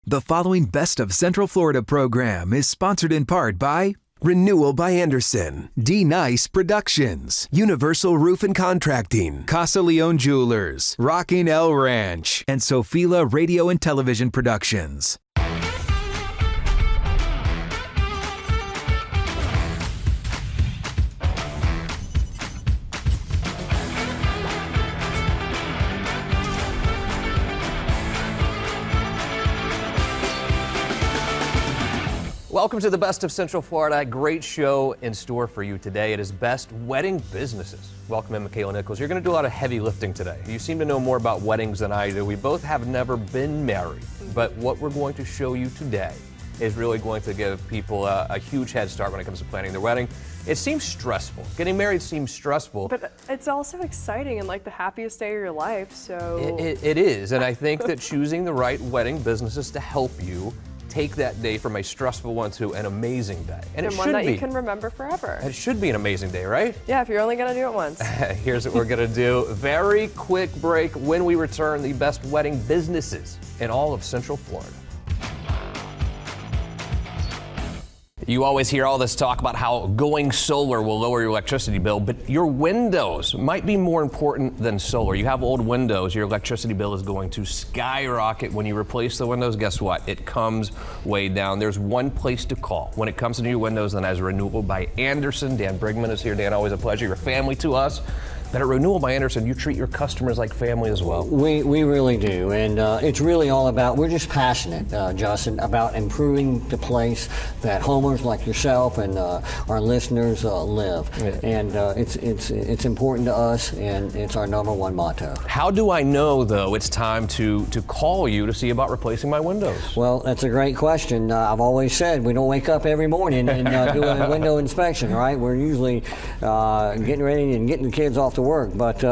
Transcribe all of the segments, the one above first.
The following Best of Central Florida program is sponsored in part by Renewal by Anderson, Deenice Productions, Universal Roof and Contracting, Casa Leon Jewelers, Rocking El Ranch, and Sofila Radio and Television Productions. Welcome to the Best of Central Florida. Great show in store for you today. It is Best Wedding Businesses. Welcome in, Makaila, Nichols. You're going to do a lot of heavy lifting today. You seem to know more about weddings than I do. We both have never been married, but what we're going to show you today is really going to give people a huge head start when it comes to planning their wedding. It seems stressful. Getting married seems stressful. But it's also exciting and like the happiest day of your life, so... It is, and I think that choosing the right wedding businesses to help you take that day from a stressful one to an amazing day. And it one that you can remember forever. It should be an amazing day, right? Yeah, if you're only gonna do it once. Here's what we're gonna do. Very quick break. When we return, the best wedding businesses in all of Central Florida. You always hear all this talk about how going solar will lower your electricity bill, but your windows might be more important than solar. You have old windows, your electricity bill is going to skyrocket. When you replace the windows, guess what? It comes way down. There's one place to call when it comes to new windows, and that is Renewal by Anderson. Dan Brigman is here. Dan, always a pleasure. You're family to us. But at Renewal by Anderson, you treat your customers like family as well. We really do, and it's really all about, we're just passionate, Justin, about improving the place that homeowners like yourself and our listeners live. Yeah. And it's important to us, and it's our #1 motto. How do I know, though, it's time to call you to see about replacing my windows? Well, that's a great question. I've always said we don't wake up every morning and do a window inspection, right? We're usually getting ready and getting the kids off to work, but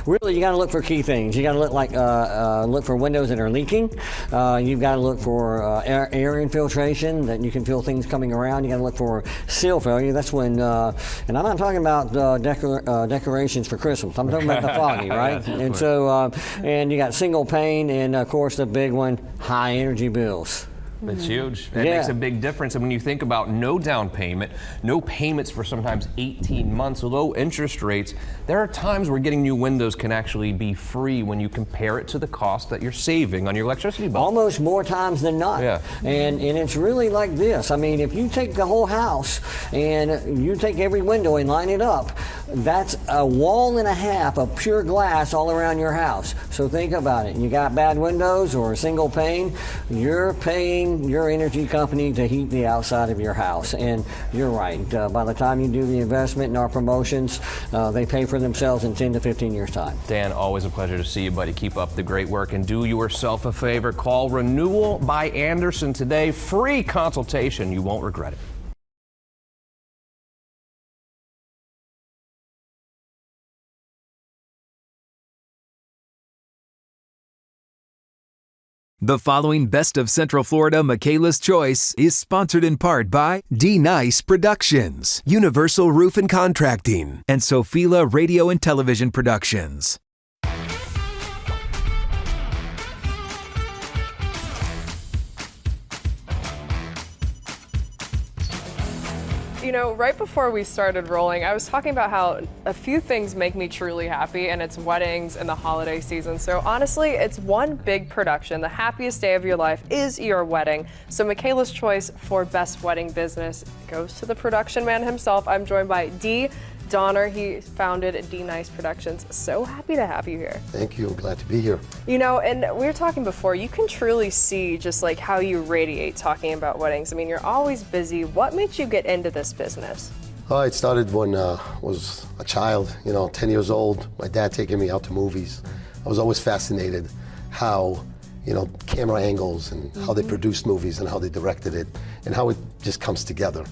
really you got to look for key things. You got to look for windows that are leaking. You've got to look for air infiltration, that you can feel things coming around. You got to look for seal failure. That's when, and I'm not talking about decorations for Christmas. I'm talking about the foggy, right? And so, and you got single pane, and of course the big one, high energy bills. It's huge. It makes a big difference. And when you think about no down payment, no payments for sometimes 18 months, low interest rates, there are times where getting new windows can actually be free when you compare it to the cost that you're saving on your electricity bill. Almost more times than not. Yeah. And it's really like this. I mean, if you take the whole house and you take every window and line it up, that's a wall and a half of pure glass all around your house. So think about it. You got bad windows or a single pane, you're paying your energy company to heat the outside of your house. And you're right. By the time you do the investment in our promotions, they pay for themselves in 10 to 15 years' time. Dan, always a pleasure to see you, buddy. Keep up the great work and do yourself a favor. Call Renewal by Anderson today. Free consultation. You won't regret it. The following Best of Central Florida Makaila's Choice is sponsored in part by Deenice Productions, Universal Roof and Contracting, and Sofila Radio and Television Productions. You know, right before we started rolling, I was talking about how a few things make me truly happy, and it's weddings and the holiday season. So honestly, it's one big production. The happiest day of your life is your wedding. So Makaila's Choice for Best Wedding Business goes to the production man himself. I'm joined by D. Donner. He founded Deenice Productions. So happy to have you here. Thank you. I'm glad to be here. You know, and we were talking before, you can truly see just like how you radiate talking about weddings. I mean, you're always busy. What made you get into this business? It started when I was a child, 10 years old. My dad taking me out to movies. I was always fascinated how, camera angles and how they produced movies and how they directed it and how it just comes together.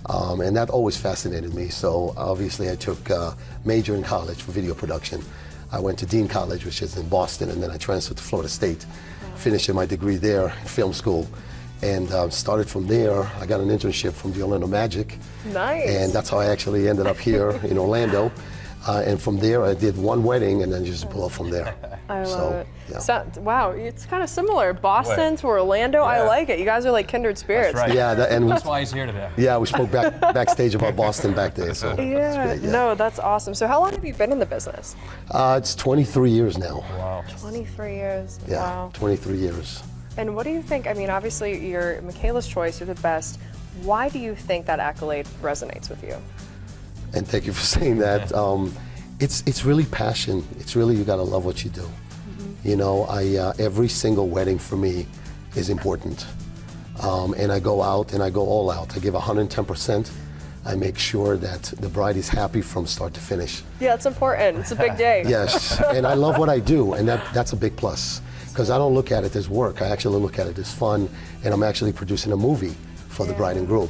And that always fascinated me. So obviously I took a major in college for video production. I went to Dean College, which is in Boston, and then I transferred to Florida State, finishing my degree there in film school. And started from there. I got an internship from the Orlando Magic. Nice. And that's how I actually ended up here in Orlando. And from there, I did one wedding and then just blew up from there. I love it. Yeah. So, wow, it's kind of similar. Boston to Orlando. I like it. You guys are like kindred spirits. That's right. Yeah, That's why he's here today. Yeah, we spoke backstage about Boston back there. So Yeah, great, no, that's awesome. So how long have you been in the business? it's 23 years now. Wow. 23 years. Yeah, Wow. 23 years. And what do you think? I mean, obviously, you're Makaila's choice. You're the best. Why do you think that accolade resonates with you? And thank you for saying that. It's really passion. It's really, you gotta love what you do. You know, every single wedding for me is important. And I go out and I go all out. I give 110%. I make sure that the bride is happy from start to finish. Yeah, it's important. It's a big day. Yes, and I love what I do, and that's a big plus. Because I don't look at it as work. I actually look at it as fun, and I'm actually producing a movie for the bride and groom.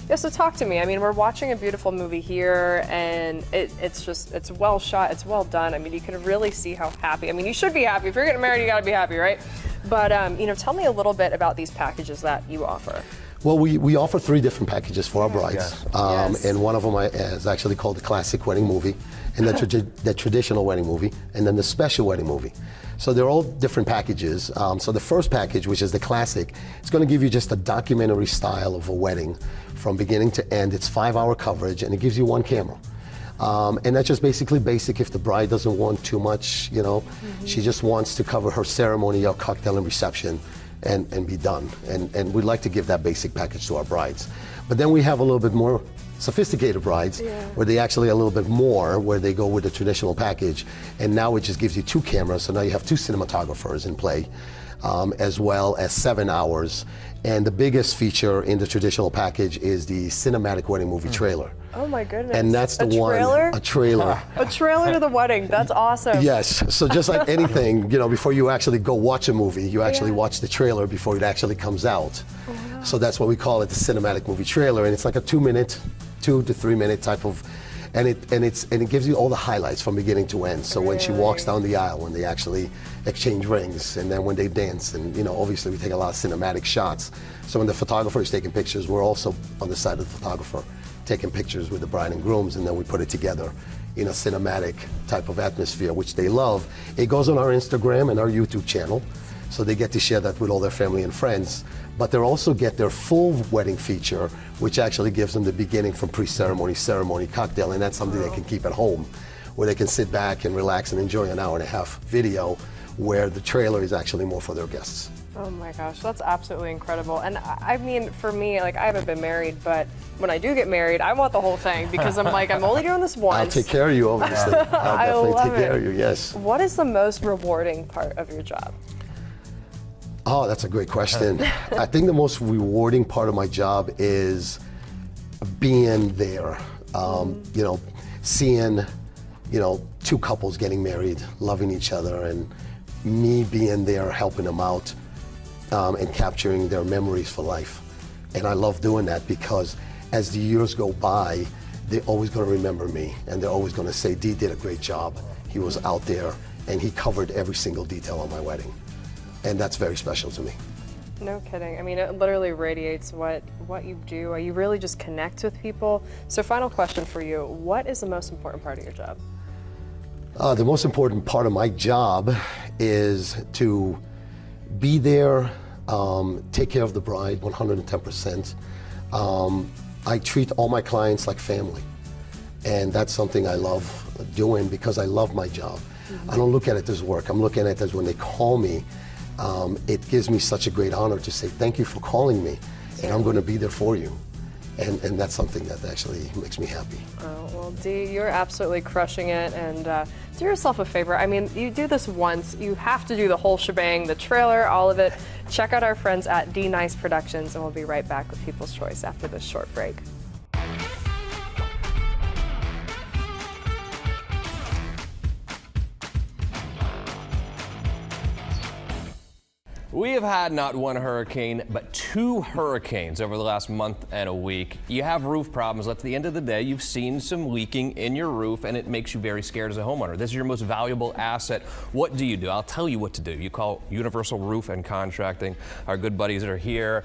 Yeah, so talk to me. I mean, we're watching a beautiful movie here, and it's well shot, it's well done. I mean, you can really see how happy. I mean, you should be happy. If you're getting married, you gotta be happy, right? But you know, tell me a little bit about these packages that you offer. Well, we offer 3 different packages for our brides, Yes. and one of them is actually called the classic wedding movie, and the traditional wedding movie, and then the special wedding movie. So they're all different packages. So the first package, which is the classic, it's going to give you just a documentary style of a wedding from beginning to end. It's 5-hour coverage, and it gives you 1 camera. And that's just basically basic if the bride doesn't want too much, you know. She just wants to cover her ceremony, or cocktail and reception, and be done. And we'd like to give that basic package to our brides. But then we have a little bit more sophisticated brides where they actually a little bit more, where they go with the traditional package. And now it just gives you 2 cameras, so now you have 2 cinematographers in play, as well as 7 hours. And the biggest feature in the traditional package is the cinematic wedding movie trailer. Oh my goodness. And that's the one. Trailer? A trailer. A trailer to the wedding. That's awesome. Yes. So just like anything, you know, before you actually go watch a movie, you actually watch the trailer before it actually comes out. Wow. So that's what we call it, the cinematic movie trailer, and it's like a 2 to 3 minute type of, and it gives you all the highlights from beginning to end. So when she walks down the aisle, when they actually exchange rings, and then when they dance, and you know, obviously we take a lot of cinematic shots. So when the photographer is taking pictures, we're also on the side of the photographer, taking pictures with the bride and grooms, and then we put it together in a cinematic type of atmosphere, which they love. It goes on our Instagram and our YouTube channel, so they get to share that with all their family and friends. But they also get their full wedding feature, which actually gives them the beginning from pre-ceremony, ceremony, cocktail, and that's something they can keep at home, where they can sit back and relax and enjoy an 1.5-hour video, where the trailer is actually more for their guests. Oh my gosh, that's absolutely incredible. And I mean, for me, like, I haven't been married, but when I do get married, I want the whole thing, because I'm like, I'm only doing this once. I'll take care of you, obviously. I'll definitely take care of you, yes. What is the most rewarding part of your job? Oh, that's a great question. I think the most rewarding part of my job is being there. You know, seeing, you know, 2 couples getting married, loving each other, and me being there helping them out, and capturing their memories for life. And I love doing that, because as the years go by, they're always going to remember me, and they're always going to say, Dee did a great job. He was out there, and he covered every single detail of my wedding. And that's very special to me. No kidding. I mean, it literally radiates what you do. You really just connect with people. So final question for you, what is the most important part of your job? The most important part of my job is to be there, take care of the bride 110%. I treat all my clients like family. And that's something I love doing, because I love my job. I don't look at it as work. I'm looking at it as when they call me, it gives me such a great honor to say, thank you for calling me, and I'm going to be there for you. And that's something that actually makes me happy. Oh, well, Dee, you're absolutely crushing it, and do yourself a favor. I mean, you do this once, you have to do the whole shebang, the trailer, all of it. Check out our friends at Deenice Productions, and we'll be right back with People's Choice after this short break. We have had not one hurricane, but 2 hurricanes over the last month and a week. You have roof problems. At the end of the day, you've seen some leaking in your roof, and it makes you very scared as a homeowner. This is your most valuable asset. What do you do? I'll tell you what to do. You call Universal Roof and Contracting. Our good buddies are here.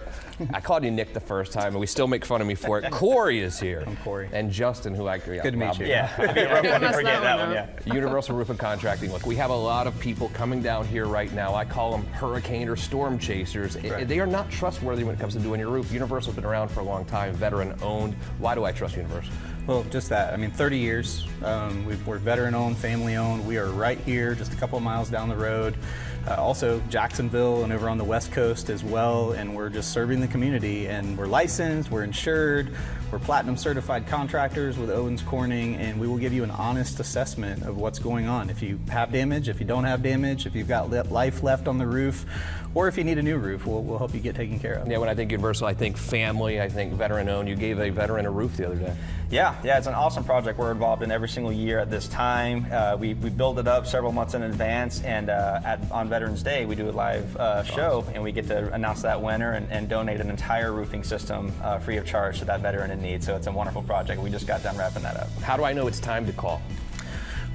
I called you Nick the first time, and we still make fun of me for it. Corey is here. I'm Corey. And Justin, who I Good to meet you. Yeah, it'd be a rough one to forget that one, yeah. Universal Roof and Contracting. Look, we have a lot of people coming down here right now. I call them hurricane or storm chasers. Right. They are not trustworthy when it comes to doing your roof. Universal's been around for a long time, veteran owned. Why do I trust Universal? Well, just that. I mean, 30 years. We're veteran owned, family owned. We are right here, just a couple of miles down the road. Also, Jacksonville and over on the West Coast as well. And we're just serving the community. And we're licensed, we're insured, we're platinum certified contractors with Owens Corning, and we will give you an honest assessment of what's going on. If you have damage, if you don't have damage, if you've got life left on the roof, or if you need a new roof, we'll help you get taken care of. Yeah, when I think Universal, I think family, I think veteran owned. You gave a veteran a roof the other day. Yeah, it's an awesome project we're involved in every single year at this time. We build it up several months in advance, and on Veterans Day, we do a live show, and we get to announce that winner and donate an entire roofing system free of charge to that veteran in need. So it's a wonderful project. We just got done wrapping that up. How do I know it's time to call?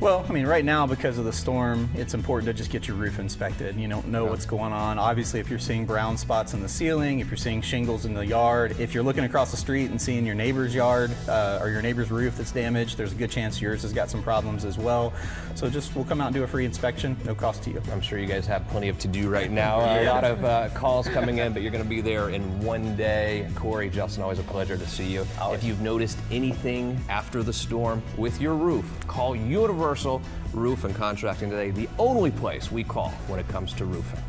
Well, I mean, right now, because of the storm, it's important to just get your roof inspected. You don't know what's going on. Obviously, if you're seeing brown spots in the ceiling, if you're seeing shingles in the yard, if you're looking across the street and seeing your neighbor's yard or your neighbor's roof that's damaged, there's a good chance yours has got some problems as well. So we'll come out and do a free inspection, no cost to you. I'm sure you guys have plenty of to-do right now. A lot of calls coming in, but you're going to be there in one day. Corey, Justin, always a pleasure to see you. If you've noticed anything after the storm with your roof, call Universal Roof and Contracting today, the only place we call when it comes to roofing.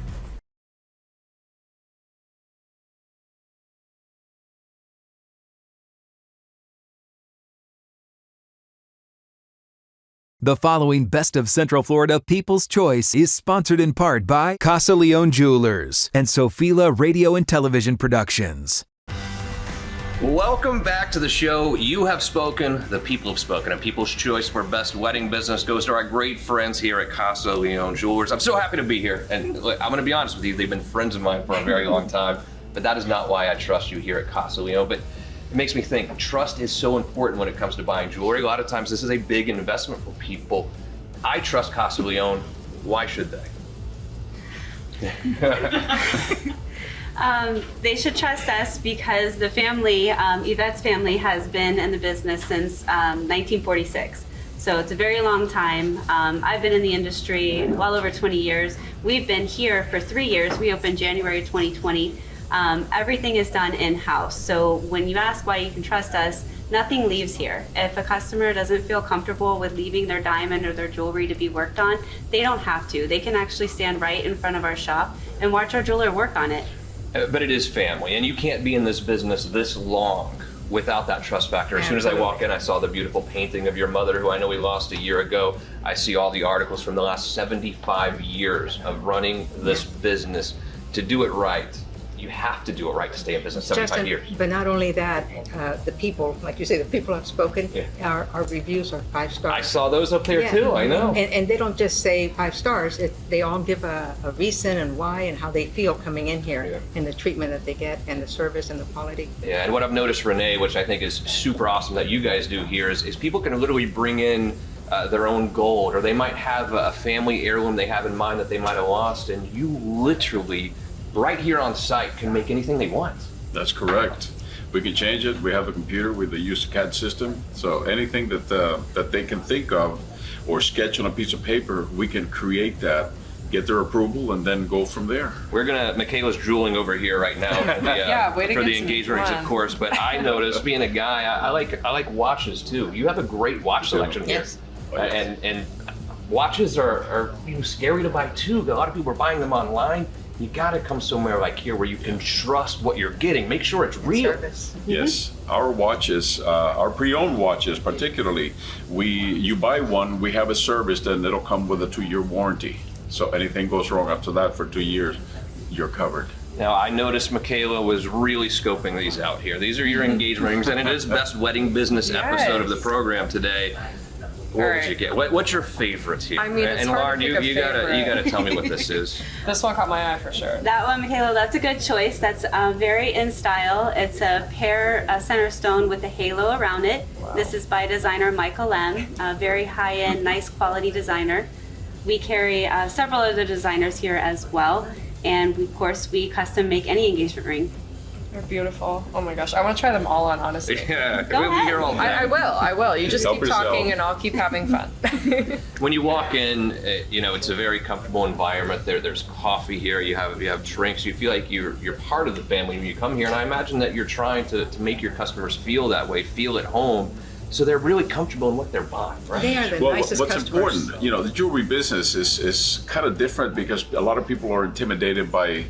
The following Best of Central Florida People's Choice is sponsored in part by Casa Jewelers and Sofila Radio and Television Productions. Welcome back to the show. You have spoken, the people have spoken, and People's Choice for Best Wedding Business goes to our great friends here at Casa Jewelers. I'm so happy to be here, and look, I'm going to be honest with you, they've been friends of mine for a very long time, but that is not why I trust you here at Casa Leone. But it makes me think trust is so important when it comes to buying jewelry. A lot of times this is a big investment for people. I trust Casa Leone. Why should they? They should trust us because the family, Yvette's family, has been in the business since 1946. So it's a very long time. I've been in the industry well over 20 years. We've been here for 3 years. We opened January 2020. Everything is done in-house. So when you ask why you can trust us, nothing leaves here. If a customer doesn't feel comfortable with leaving their diamond or their jewelry to be worked on, they don't have to. They can actually stand right in front of our shop and watch our jeweler work on it. But it is family, and you can't be in this business this long without that trust factor. As soon as I walk in, I saw the beautiful painting of your mother, who I know we lost a year ago. I see all the articles from the last 75 years of running this business. To do it right, you have to do it right to stay in business 75 years. But not only that, the people, like you say, the people have spoken. Our reviews are 5 stars. I saw those up there too, I know. And they don't just say 5 stars. They all give a reason and why and how they feel coming in here and the treatment that they get and the service and the quality. Yeah, and what I've noticed, Renee, which I think is super awesome that you guys do here, is people can literally bring in their own gold, or they might have a family heirloom they have in mind that they might have lost, and you literally right here on site can make anything they want. That's correct. We can change it. We have a computer with the use CAD system, so anything that they can think of or sketch on a piece of paper, we can create that, get their approval, and then go from there. Makaila's drooling over here right now for the engagement rings, of course. But I noticed, being a guy, I like watches too. You have a great watch selection here. And watches are scary to buy too. A lot of people are buying them online. You gotta come somewhere like here where you can trust what you're getting. Make sure it's real. Yes, our watches, our pre-owned watches particularly, you buy one, we have a service, then it'll come with a 2-year warranty. So anything goes wrong after that for 2 years, you're covered. Now, I noticed Makaila was really scoping these out here. These are your engagement rings, and it is Best Wedding Business episode of the program today. What All would right. you get? What's your favorites here? I mean, it's and hard to Lauren, pick a you gotta favorite. tell me what this is. This one caught my eye for sure. That one, Makaila, that's a good choice. That's very in style. It's a pear center stone with a halo around it. This is by designer Makaila, a very high-end, nice quality designer. We carry several other designers here as well. And of course, we custom make any engagement ring. They're beautiful. Oh my gosh, I want to try them all on, honestly. Yeah, Go we'll be ahead. here all day. I will. You just Help keep yourself. talking and I'll keep having fun. When you walk in, it's a very comfortable environment. There's coffee here. You have drinks. You feel like you're part of the family when you come here. And I imagine that you're trying to make your customers feel that way, feel at home, so they're really comfortable in what they're buying, right? They are the Well, nicest what's customers. important, the jewelry business is kind of different because a lot of people are intimidated by,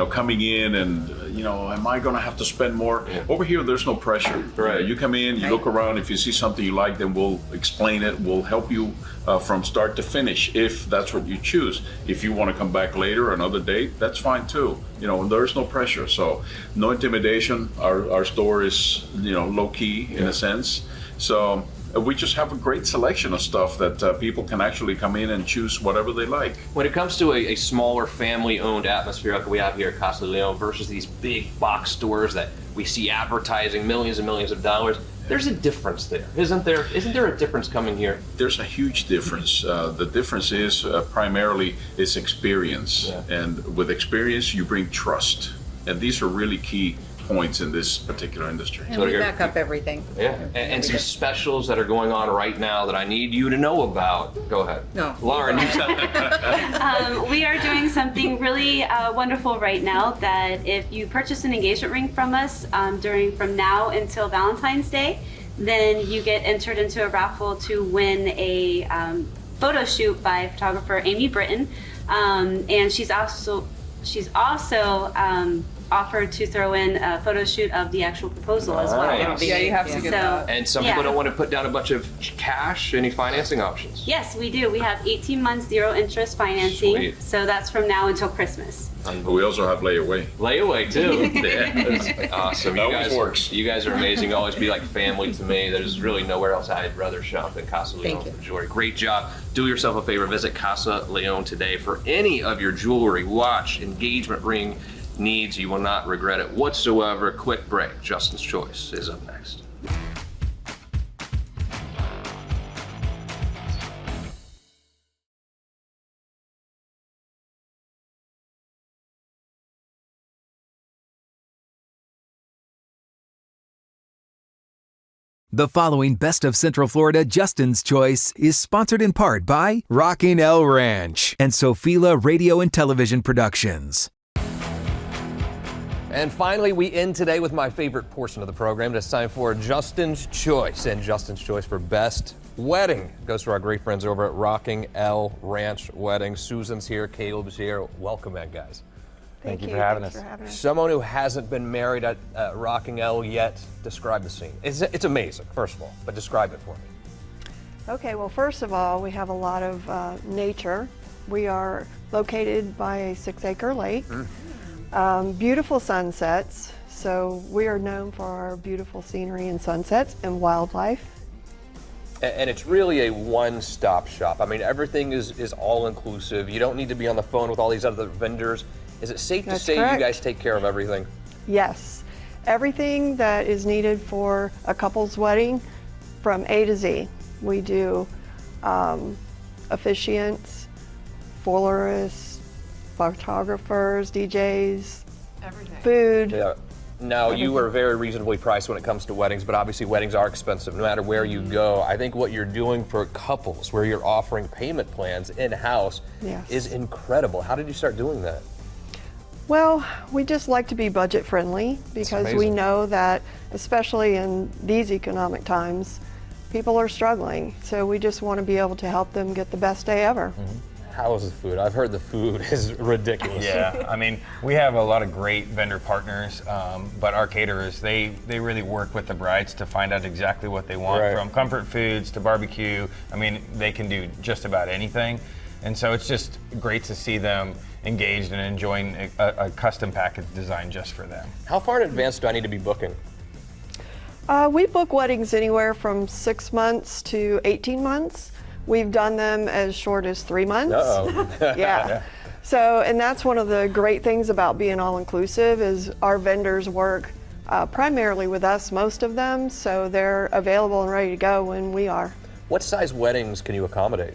coming in and, am I going to have to spend more? Yeah. Over here, there's no pressure. Right. You come in, you look around. If you see something you like, then we'll explain it. We'll help you from start to finish if that's what you choose. If you want to come back later, another date, that's fine too. And there's no pressure. So no intimidation. Our store is, low key in a sense. So we just have a great selection of stuff that people can actually come in and choose whatever they like. When it comes to a smaller family-owned atmosphere like we have here at Casa Leon versus these big box stores that we see advertising millions and millions of dollars, there's a difference there, isn't there? Isn't there a difference coming here? There's a huge difference. The difference is primarily it's experience. Yeah. And with experience, you bring trust. And these are really key points in this particular industry. And we back up everything. Yeah, and some specials that are going on right now that I need you to know about. Go ahead. No. Lauren, you said We are doing something really wonderful right now that if you purchase an engagement ring from us from now until Valentine's Day, then you get entered into a raffle to win a photo shoot by photographer Amy Britton. And she's also offered to throw in a photo shoot of the actual proposal as well. Nice. Yeah, you have to get that. and some Yeah. people don't want to put down a bunch of cash. Any financing options? Yes, we do. We have 18 months zero interest financing. Sweet. So that's from now until Christmas. But we also have layaway. Layaway too. Yeah, that's awesome. That always works. You guys are amazing. You always be like family to me. There's really nowhere else I'd rather shop than Casa Leon Thank you. for jewelry. Great job. Do yourself a favor. Visit Casa Leon today for any of your jewelry, watch, engagement ring needs. You will not regret it whatsoever. Quick break. Justin's Choice is up next. The following Best of Central Florida Justin's Choice is sponsored in part by Rocking El Ranch and Sophila Radio and Television Productions. And finally, we end today with my favorite portion of the program. It's time for Justin's Choice. And Justin's Choice for Best Wedding goes to our great friends over at Rocking El Ranch Weddings. Susan's here, Caleb's here. Welcome in, guys. Thank you for having us. Someone who hasn't been married at Rocking El yet, describe the scene. It's amazing, first of all, but describe it for me. Okay, well, first of all, we have a lot of nature. We are located by a 6-acre lake. Beautiful sunsets. So we are known for our beautiful scenery and sunsets and wildlife. And it's really a one-stop shop. I mean, everything is all-inclusive. You don't need to be on the phone with all these other vendors. Is it safe to That's say correct. you guys take care of everything? Yes, everything that is needed for a couple's wedding from A to Z. We do officiants, florists, photographers, DJs, Everything. food. Yeah. Now, you are very reasonably priced when it comes to weddings, but obviously weddings are expensive no matter where you go. I think what you're doing for couples, where you're offering payment plans in-house, Yes. is incredible. How did you start doing that? Well, we just like to be budget friendly because we amazing. know that, especially in these economic times, people are struggling. So we just want to be able to help them get the best day ever. How is the food? I've heard the food is ridiculous. Yeah, I mean, we have a lot of great vendor partners, but our caterers, they really work with the brides to find out exactly what they want, Right. from comfort foods to barbecue. I mean, they can do just about anything. And so it's just great to see them engaged and enjoying a custom package designed just for them. How far in advance do I need to be booking? We book weddings anywhere from 6 months to 18 months. We've done them as short as 3 months. Yeah. So, and that's one of the great things about being all-inclusive is our vendors work primarily with us, most of them, so they're available and ready to go when we are. What size weddings can you accommodate?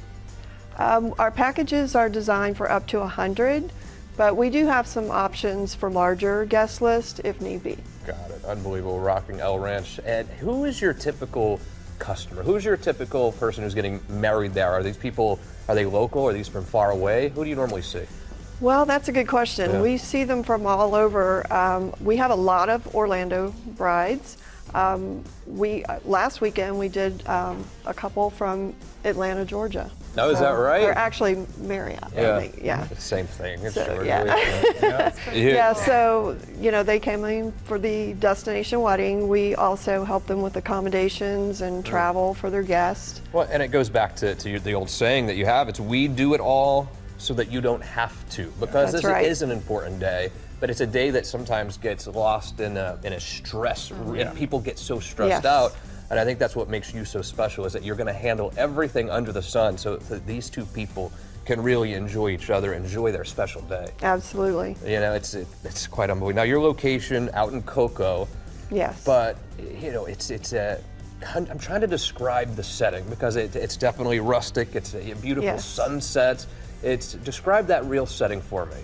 Our packages are designed for up to 100, but we do have some options for larger guest list if need be. Got it. Unbelievable. Rocking El Ranch. And who is your typical customer? Who's your typical person who's getting married there? Are these people, are they local? Are these from far away? Who do you normally see? Well, that's a good question. Yeah. We see them from all over. We have a lot of Orlando brides. Last weekend we did a couple from Atlanta, Georgia. Oh, is that right? Or actually Marriott. I think. Yeah. The same thing. It's So, sort of yeah. weird. Yeah, so, they came in for the destination wedding. We also help them with accommodations and travel for their guests. Well, and it goes back to the old saying that you have, it's we do it all so that you don't have to. Because That's this right. is an important day, but it's a day that sometimes gets lost in a stress, and people get so stressed out. And I think that's what makes you so special is that you're gonna handle everything under the sun so that these two people can really enjoy each other, enjoy their special day. Absolutely. It's quite unbelievable. Now your location out in Cocoa, Yes. but it's a, I'm trying to describe the setting because it's definitely rustic, it's a beautiful Yes. sunset. Describe that real setting for me.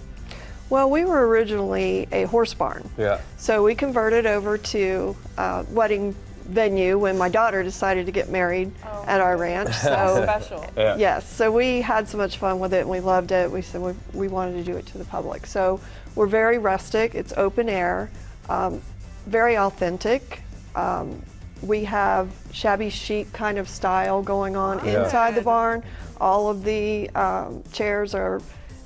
Well, we were originally a horse barn. Yeah. So we converted over to wedding venue when my daughter decided to get married at our ranch. So Special. yes, so we had so much fun with it and we loved it. We said we wanted to do it to the public. So we're very rustic, it's open air, very authentic. We have shabby chic kind of style going on inside the barn. All of the chairs are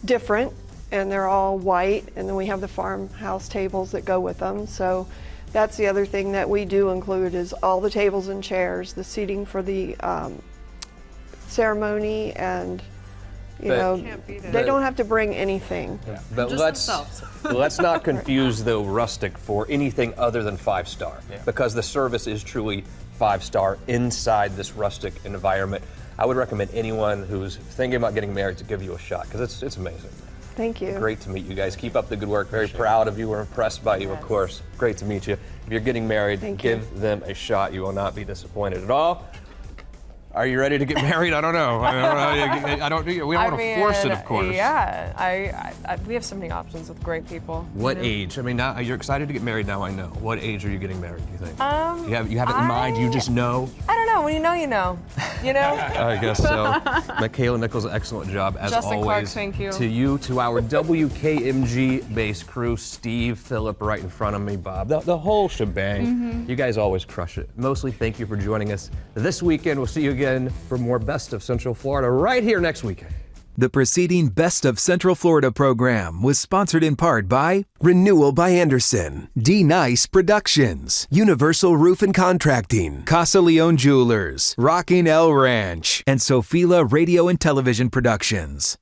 different and they're all white, and then we have the farmhouse tables that go with them. So that's the other thing that we do include is all the tables and chairs, the seating for the ceremony, and they don't have to bring anything. But let's not confuse the rustic for anything other than 5-star, because the service is truly 5-star inside this rustic environment. I would recommend anyone who's thinking about getting married to give you a shot because it's amazing. Thank you. Great to meet you guys. Keep up the good work. Very proud of you. We're impressed by you, of course. Great to meet you. If you're getting married, give them a shot. You will not be disappointed at all. Are you ready to get married? I don't know. We don't want to force it, of course. Yeah, we have so many options with great people. What age? I mean, now you're excited to get married. Now I know. What age are you getting married? Do you think? You have it in mind. You just know. I don't know. When you know, you know. You know. I guess so. Makaila, Nichols, excellent job as Justin always. Clark, thank you. To you, to our WKMG-based crew, Steve, Philip, right in front of me, Bob, the whole shebang. You guys always crush it. Mostly, thank you for joining us this weekend. We'll see you again for more Best of Central Florida right here next weekend. The preceding Best of Central Florida program was sponsored in part by Renewal by Anderson, Deenice Productions, Universal Roof and Contracting, Casa Jewelers, Rocking El Ranch, and Sofila Radio and Television Productions.